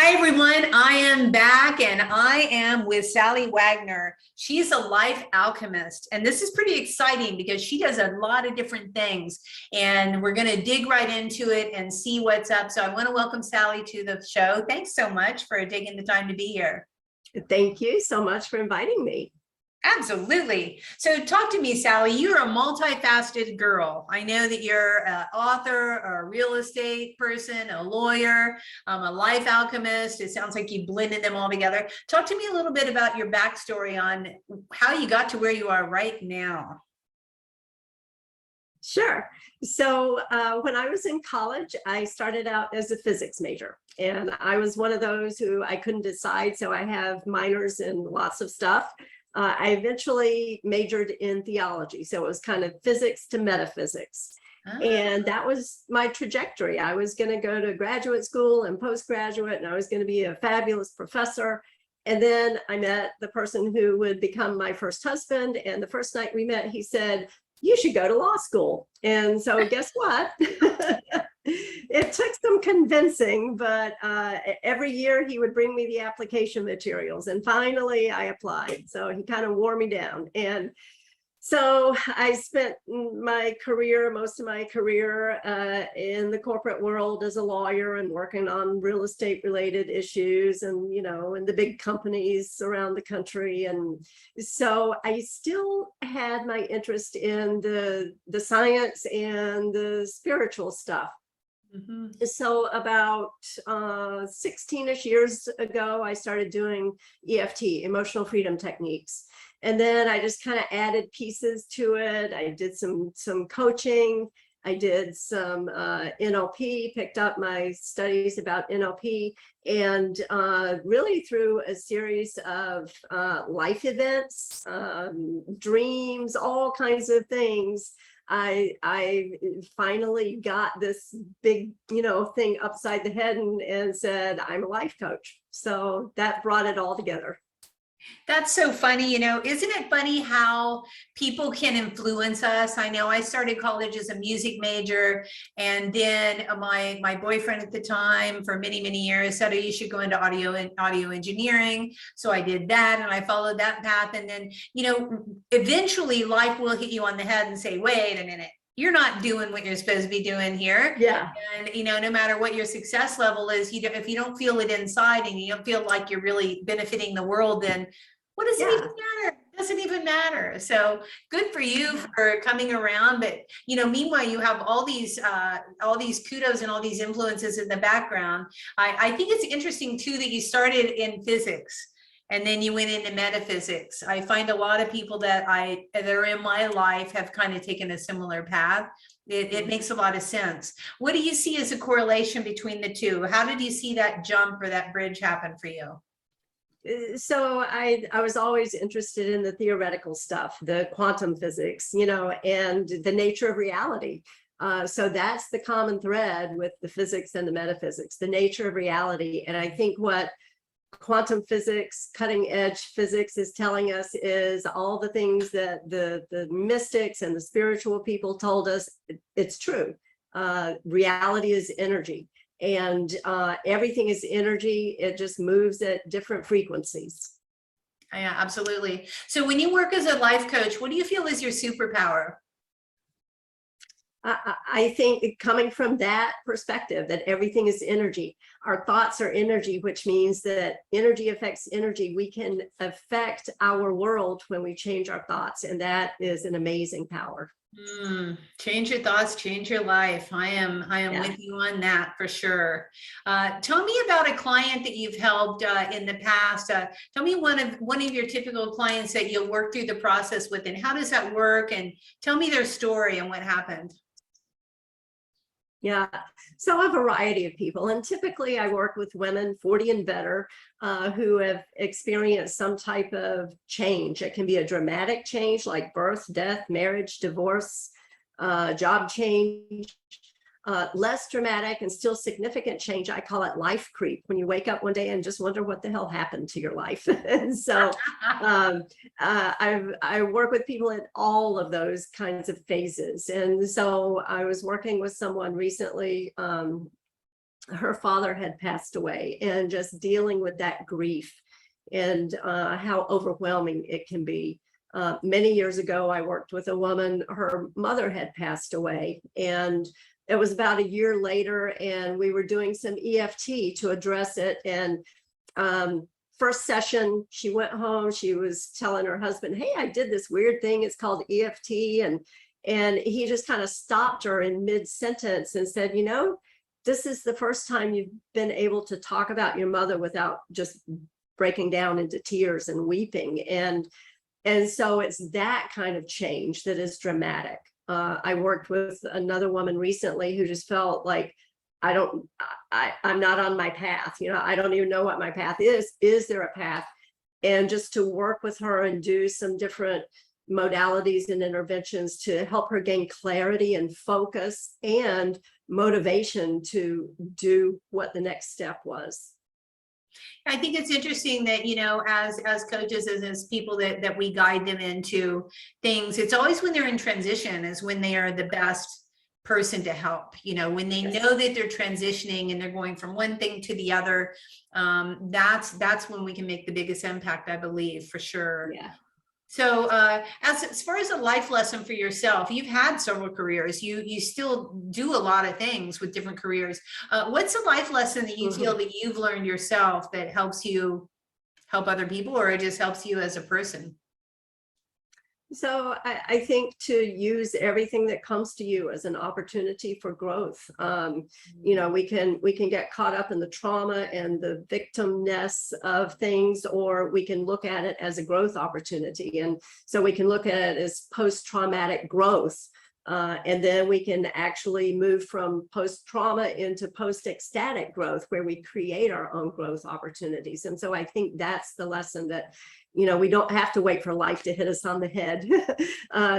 Hi, everyone. I am back and I am with Sallie Wagner. She's a life alchemist. And this is pretty exciting because she does a lot of different things. And we're going to dig right into it and see what's up. So I want to welcome Sallie to the show. Thanks so much for taking the time to be here. Thank you so much for inviting me. Absolutely. So talk to me, Sallie. You're a multifaceted girl. I know that you're an author, a real estate person, a lawyer, a life alchemist. It sounds like you blended them all together. Talk to me a little bit about your backstory on how you got to where you are right now. Sure. So when I was in college, I started out as a physics major, and I was one of those who I couldn't decide. So I have minors in lots of stuff. I eventually majored in theology. So it was kind of physics to metaphysics. And that was my trajectory. I was going to go to graduate school and postgraduate, and I was going to be a fabulous professor. And then I met the person who would become my first husband. And the first night we met, he said, "You should go to law school." And so guess what? It took some convincing, but every year he would bring me the application materials, and finally I applied. So he kind of wore me down. And so I spent most of my career in the corporate world as a lawyer and working on real estate related issues, and, you know, in the big companies around the country. And so I still had my interest in the science and the spiritual stuff. Mm-hmm. So about 16-ish years ago, I started doing EFT, emotional freedom techniques. And then I just kind of added pieces to it. I did some coaching. I did some NLP, picked up my studies about NLP, and really through a series of life events, dreams, all kinds of things, I finally got this big, thing upside the head and said, I'm a life coach. So that brought it all together. That's so funny. Isn't it funny how people can influence us? I know I started college as a music major, and then my boyfriend at the time for many, many years said, "Oh, you should go into audio engineering." So I did that, and I followed that path. And then, eventually life will hit you on the head and say, "Wait a minute. You're not doing what you're supposed to be doing here." Yeah. And, no matter what your success level is, if you don't feel it inside and you don't feel like you're really benefiting the world, then what does it even matter? It doesn't even matter. So good for you for coming around. But, meanwhile, you have all these kudos and all these influences in the background. I think it's interesting, too, that you started in physics and then you went into metaphysics. I find a lot of people that are in my life have kind of taken a similar path. It makes a lot of sense. What do you see as a correlation between the two? How did you see that jump or that bridge happen for you? So I was always interested in the theoretical stuff, the quantum physics, and the nature of reality. So that's the common thread with the physics and the metaphysics, the nature of reality. And I think what quantum physics, cutting edge physics is telling us is all the things that the mystics and the spiritual people told us. It's true. Reality is energy, and everything is energy. It just moves at different frequencies. Yeah, absolutely. So when you work as a life coach, what do you feel is your superpower? I think coming from that perspective, that everything is energy, our thoughts are energy, which means that energy affects energy. We can affect our world when we change our thoughts, and that is an amazing power. Change your thoughts, change your life. I am with you on that for sure. Tell me about a client that you've helped in the past. Tell me one of your typical clients that you'll work through the process with, and how does that work? And tell me their story and what happened. Yeah, so a variety of people, and typically I work with women 40 and better who have experienced some type of change. It can be a dramatic change like birth, death, marriage, divorce, job change. Less dramatic and still significant change, I call it life creep, when you wake up one day and just wonder what the hell happened to your life. And so I work with people in all of those kinds of phases. And so I was working with someone recently her father had passed away, and just dealing with that grief and how overwhelming it can be. Many years ago, I worked with a woman, her mother had passed away, and it was about a year later, and we were doing some EFT to address it. And first session, she went home, she was telling her husband, hey, I did this weird thing, it's called EFT. And he just kind of stopped her in mid-sentence and said, you know, this is the first time you've been able to talk about your mother without just breaking down into tears and weeping. And so it's that kind of change that is dramatic. I worked with another woman recently who just felt like, I'm not on my path. You know, I don't even know what my path is. Is there a path? And just to work with her and do some different modalities and interventions to help her gain clarity and focus and motivation to do what the next step was. I think it's interesting that, you know, as coaches, as people that we guide them into things, it's always when they're in transition is when they are the best person to help. You know, when they know that they're transitioning and they're going from one thing to the other, that's when we can make the biggest impact, I believe, for sure. Yeah. So as far as a life lesson for yourself, you've had several careers, you still do a lot of things with different careers. What's a life lesson that you feel that you've learned yourself that helps you help other people, or it just helps you as a person? So I think to use everything that comes to you as an opportunity for growth. You know, we can get caught up in the trauma and the victimness of things, or we can look at it as a growth opportunity. And so we can look at it as post-traumatic growth. And then we can actually move from post-trauma into post-ecstatic growth, where we create our own growth opportunities. And so I think that's the lesson, that, you know, we don't have to wait for life to hit us on the head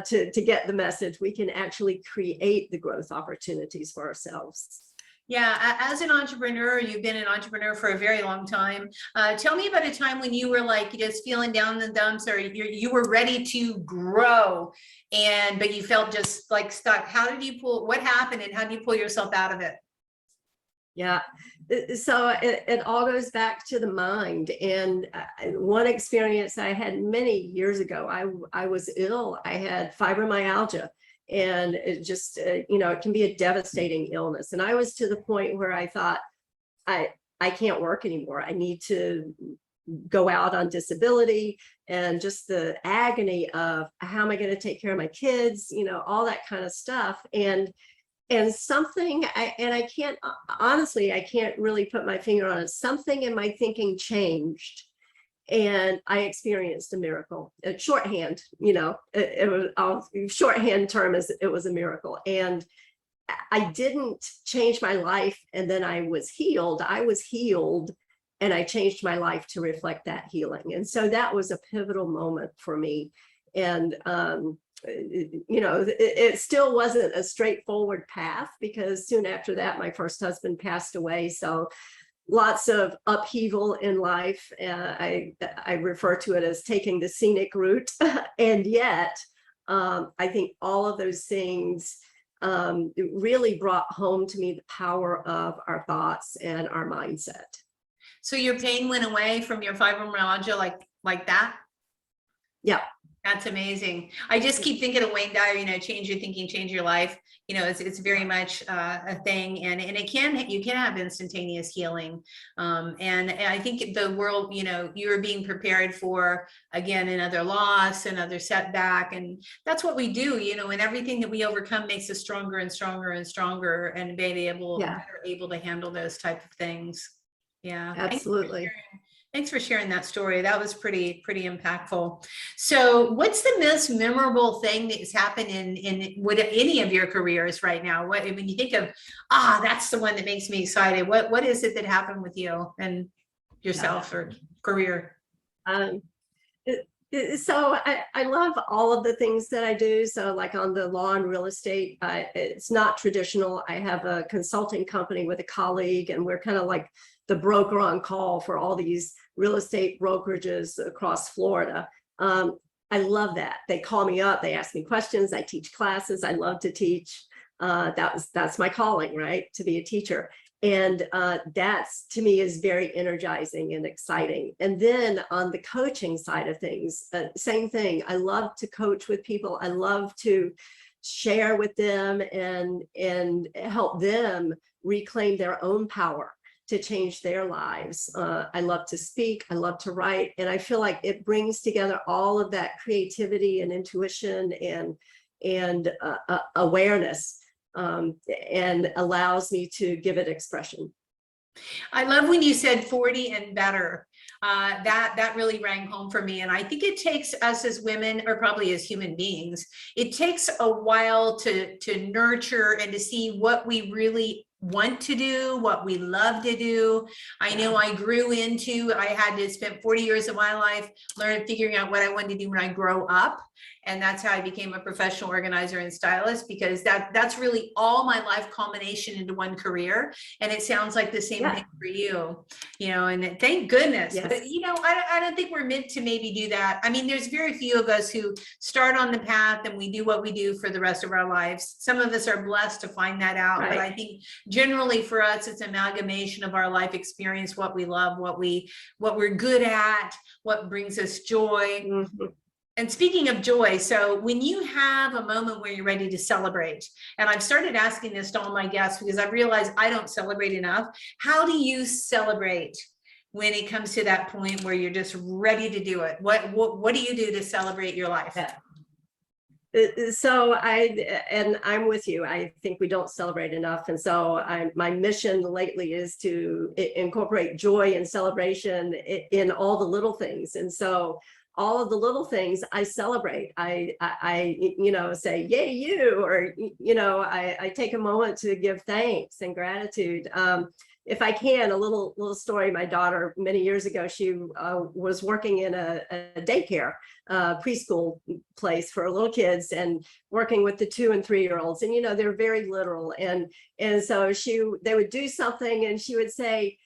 to get the message. We can actually create the growth opportunities for ourselves. Yeah, as an entrepreneur, you've been an entrepreneur for a very long time. Tell me about a time when you were like just feeling down in the dumps, or you were ready to grow, but you felt just like stuck. How did you what happened, and how did you pull yourself out of it? Yeah, so it all goes back to the mind. And one experience I had many years ago, I was ill. I had fibromyalgia. And it just, you know, it can be a devastating illness. And I was to the point where I thought, I can't work anymore. I need to go out on disability, and just the agony of how am I going to take care of my kids, you know, all that kind of stuff. And something, I can't, honestly, I can't really put my finger on it. Something in my thinking changed. And I experienced a miracle. Shorthand, you know, it was shorthand term is it was a miracle. And I didn't change my life and then I was healed. I was healed and I changed my life to reflect that healing. And so that was a pivotal moment for me. And you know, it still wasn't a straightforward path, because soon after that, my first husband passed away. So lots of upheaval in life. I refer to it as taking the scenic route. And yet, I think all of those things really brought home to me the power of our thoughts and our mindset. So your pain went away from your fibromyalgia like that? Yeah. That's amazing. I just keep thinking of Wayne Dyer, you know, change your thinking, change your life. You know, it's very much a thing, and you can have instantaneous healing. And I think the world, you know, you're being prepared for, again, another loss, another setback. And that's what we do, you know, and everything that we overcome makes us stronger and stronger and stronger, and better able to handle those type of things. Yeah. Absolutely. Thanks for sharing that story. That was pretty impactful. So what's the most memorable thing that's happened in any of your careers right now? When you think of, that's the one that makes me excited, what is it that happened with you and yourself or career? So I love all of the things that I do. So like on the law and real estate, it's not traditional. I have a consulting company with a colleague, and we're kind of like the broker on call for all these real estate brokerages across Florida. I love that. They call me up, they ask me questions, I teach classes, I love to teach. That's my calling, right? To be a teacher. And that's, to me, is very energizing and exciting. And then on the coaching side of things, same thing. I love to coach with people. I love to share with them and help them reclaim their own power to change their lives. I love to speak, I love to write, and I feel like it brings together all of that creativity and intuition and awareness, and allows me to give it expression. I love when you said 40 and better. That really rang home for me. And I think it takes us as women, or probably as human beings, it takes a while to nurture and to see what we really want to do, what we love to do. I know I had to spend 40 years of my life figuring out what I wanted to do when I grow up. And that's how I became a professional organizer and stylist, because that's really all my life culmination into one career. And it sounds like the same thing for you, and thank goodness. Yes. But, I don't think we're meant to maybe do that. I mean, there's very few of us who start on the path and we do what we do for the rest of our lives. Some of us are blessed to find that out, but I think generally for us, it's an amalgamation of our life experience, what we love, what we're good at, what brings us joy. Mm-hmm. And speaking of joy, so when you have a moment where you're ready to celebrate, and I've started asking this to all my guests because I've realized I don't celebrate enough. How do you celebrate when it comes to that point where you're just ready to do it? What do you do to celebrate your life? So I'm with you. I think we don't celebrate enough. And so my mission lately is to incorporate joy and celebration in all the little things. And so all of the little things I celebrate. I say, yay, you, or, I take a moment to give thanks and gratitude. If I can, a little story. My daughter, many years ago, she was working in a daycare preschool place for little kids, and working with the 2- and 3-year-olds. And they're very literal, and so they would do something, and she would say,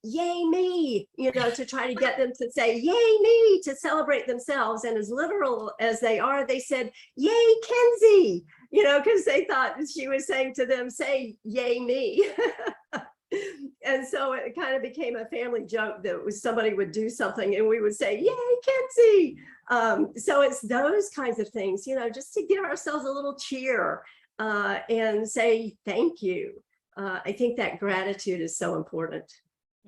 "Yay me," to try to get them to say, "Yay me," to celebrate themselves. And as literal as they are, they said, "Yay Kenzie," because they thought she was saying to them, "Say yay me." And so it kind of became a family joke that somebody would do something and we would say, "Yay Kenzie." So it's those kinds of things, just to give ourselves a little cheer and say thank you. I think that gratitude is so important.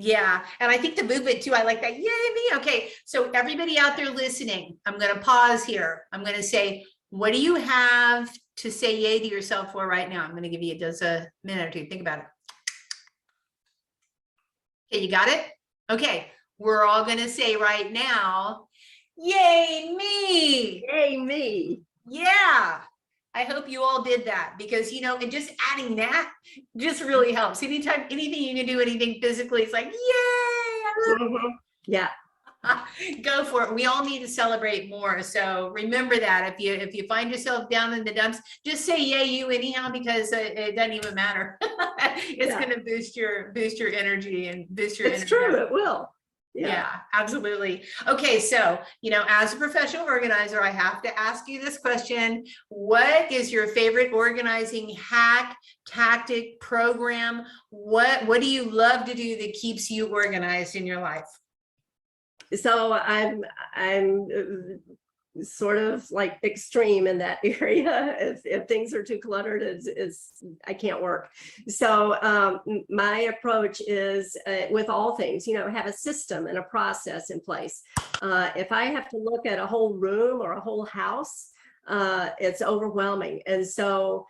Yeah. And I think the movement too, I like that. Yay me. Okay. So everybody out there listening, I'm going to pause here. I'm going to say, what do you have to say yay to yourself for right now? I'm going to give you just a minute or two. Think about it. Okay. You got it? Okay. We're all going to say right now, yay me. Yay me. Yeah. I hope you all did that, because, and just adding that just really helps. Anytime, anything you can do, anything physically, it's like, yay. I love it. Yeah. Go for it. We all need to celebrate more. So remember that if you find yourself down in the dumps, just say yay you anyhow, because it doesn't even matter. It's going to boost your energy and boost your energy. It's true. It will. Yeah, absolutely. Okay. So, as a professional organizer, I have to ask you this question. What is your favorite organizing hack, tactic, program? What do you love to do that keeps you organized in your life? So I'm sort of like extreme in that area. If things are too cluttered, I can't work. So my approach is with all things, have a system and a process in place. If I have to look at a whole room or a whole house, it's overwhelming. And so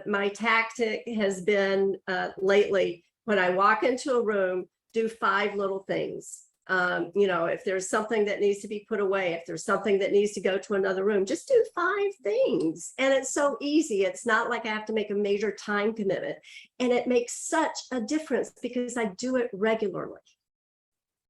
my tactic has been lately, when I walk into a room, do 5 little things. If there's something that needs to be put away, if there's something that needs to go to another room, just do 5 things. And it's so easy. It's not like I have to make a major time commitment. And it makes such a difference because I do it regularly.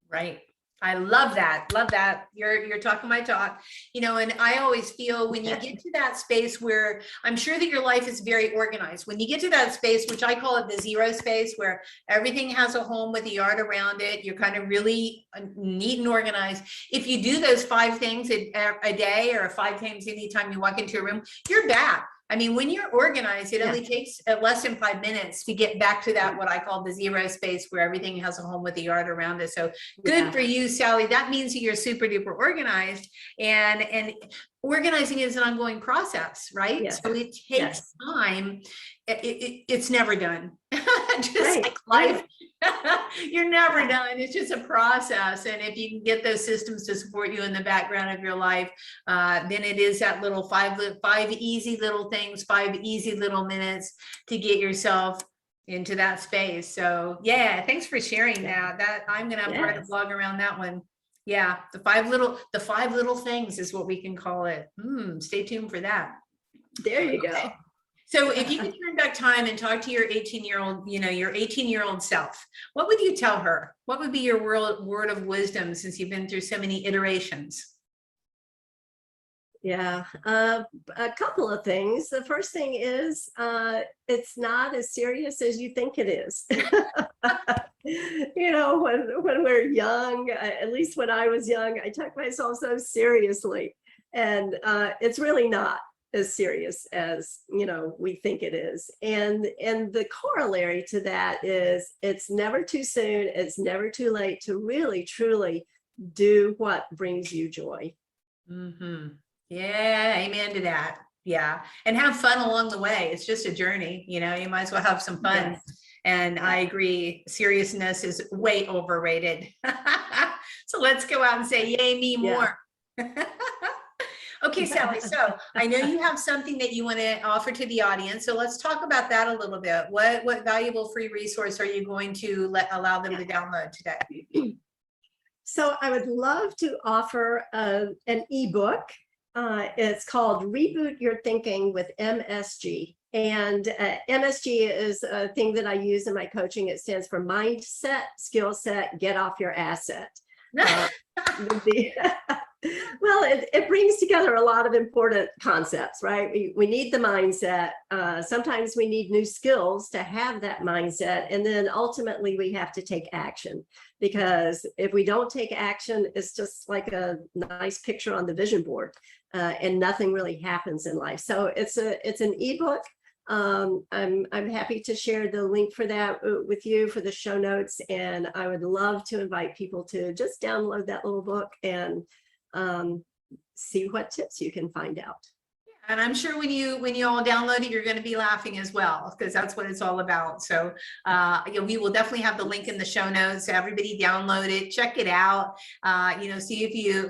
Right. I love that. Love that. You're talking my talk, and I always feel when you get to that space where I'm sure that your life is very organized, when you get to that space, which I call it the 0 space, where everything has a home with a yard around it, you're kind of really neat and organized. If you do those 5 things a day, or 5 times anytime you walk into a room, you're back. I mean, when you're organized, it only takes less than 5 minutes to get back to that, what I call the zero space, where everything has a home with the yard around it. So good for you, Sallie. That means that you're super duper organized, and organizing is an ongoing process, right? Yes. So it takes time. It's never done. Just like life, you're never done. It's just a process. And if you can get those systems to support you in the background of your life, then it is that little five easy little things, 5 easy little minutes to get yourself into that space. So yeah, thanks for sharing that. I'm gonna have to write a blog around that one. Yeah, the five little things is what we can call it. Stay tuned for that. There you go. So if you could turn back time and talk to your 18-year-old, your 18-year-old self, what would you tell her? What would be your word of wisdom, since you've been through so many iterations? Yeah, a couple of things. The first thing is it's not as serious as you think it is. When we're young, at least when I was young, I took myself so seriously, and it's really not as serious as we think it is. And the corollary to that is it's never too soon, it's never too late to really truly do what brings you joy. Yeah, amen to that. Yeah, and have fun along the way. It's just a journey, you might as well have some fun. Yes. And I agree, seriousness is way overrated. So let's go out and say, yay, me more. Okay, Sallie, so I know you have something that you want to offer to the audience. So let's talk about that a little bit. What valuable free resource are you going to allow them to download today? So I would love to offer an ebook. It's called Reboot Your Thinking with MSG. And MSG is a thing that I use in my coaching. It stands for mindset, skill set, get off your asset. Well, it brings together a lot of important concepts, right? We need the mindset. Sometimes we need new skills to have that mindset. And then ultimately we have to take action, because if we don't take action, it's just like a nice picture on the vision board, and nothing really happens in life. So it's an ebook. I'm happy to share the link for that with you for the show notes. And I would love to invite people to just download that little book and see what tips you can find out. And I'm sure when you all download it, you're going to be laughing as well, because that's what it's all about. So we will definitely have the link in the show notes. So everybody download it, check it out. See if you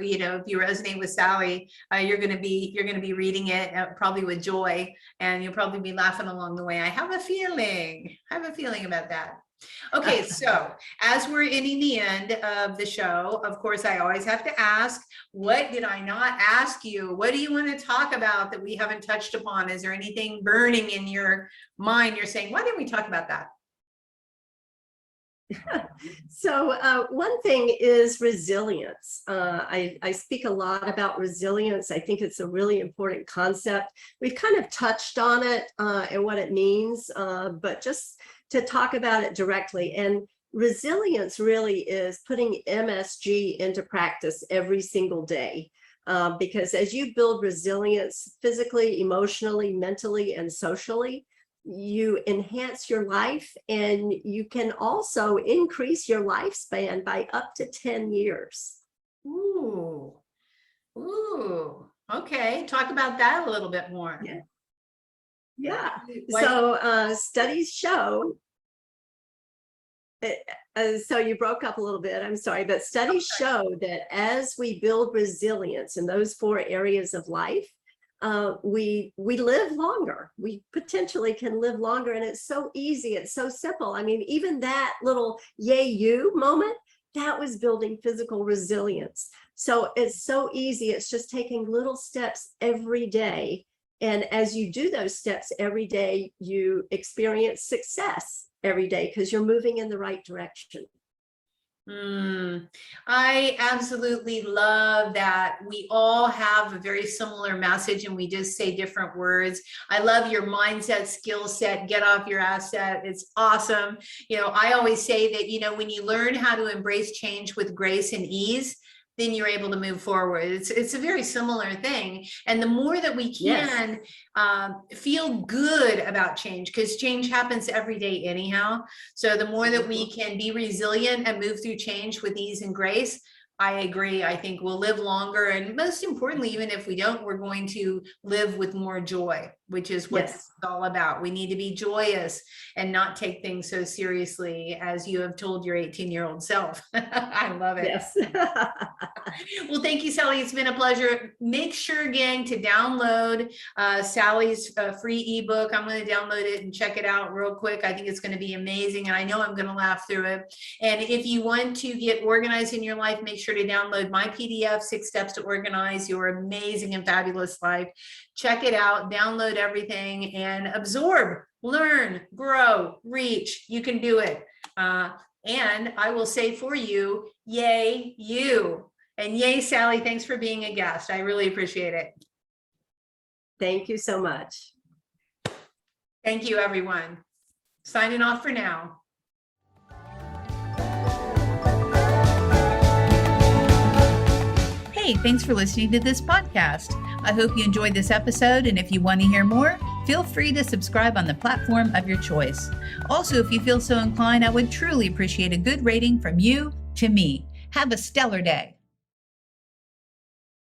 resonate with Sallie, you're going to be reading it probably with joy, and you'll probably be laughing along the way. I have a feeling about that. Okay, so as we're ending the end of the show, of course, I always have to ask, what did I not ask you? What do you want to talk about that we haven't touched upon? Is there anything burning in your mind? You're saying, why didn't we talk about that? So one thing is resilience. I speak a lot about resilience. I think it's a really important concept. We've kind of touched on it and what it means, but just to talk about it directly. And resilience really is putting MSG into practice every single day. Because as you build resilience physically, emotionally, mentally, and socially, you enhance your life, and you can also increase your lifespan by up to 10 years. Ooh, okay. Talk about that a little bit more. Yeah. So studies show, so you broke up a little bit, I'm sorry, but studies show that as we build resilience in those 4 areas of life, we live longer. We potentially can live longer, and it's so easy. It's so simple. I mean, even that little yay you moment, that was building physical resilience. So it's so easy. It's just taking little steps every day. And as you do those steps every day, you experience success every day because you're moving in the right direction. I absolutely love that we all have a very similar message and we just say different words. I love your mindset, skill set, get off your asset. It's awesome. I always say that, when you learn how to embrace change with grace and ease, then you're able to move forward. It's a very similar thing. And the more that we can feel good about change, because change happens every day anyhow. So the more that we can be resilient and move through change with ease and grace, I agree. I think we'll live longer. And most importantly, even if we don't, we're going to live with more joy, which is what it's all about. We need to be joyous and not take things so seriously, as you have told your 18-year-old self. I love it. Yes. Well, thank you, Sallie. It's been a pleasure. Make sure, gang, to download Sallie's free ebook. I'm going to download it and check it out real quick. I think it's going to be amazing, and I know I'm going to laugh through it. And if you want to get organized in your life, make sure to download my PDF, 6 Steps to Organize Your Amazing and Fabulous Life. Check it out, download everything, and absorb, learn, grow, reach. You can do it. And I will say for you, yay, you. And yay, Sallie, thanks for being a guest. I really appreciate it. Thank you so much. Thank you, everyone. Signing off for now. Hey, thanks for listening to this podcast. I hope you enjoyed this episode, and if you want to hear more, feel free to subscribe on the platform of your choice. Also, if you feel so inclined, I would truly appreciate a good rating from you to me. Have a stellar day.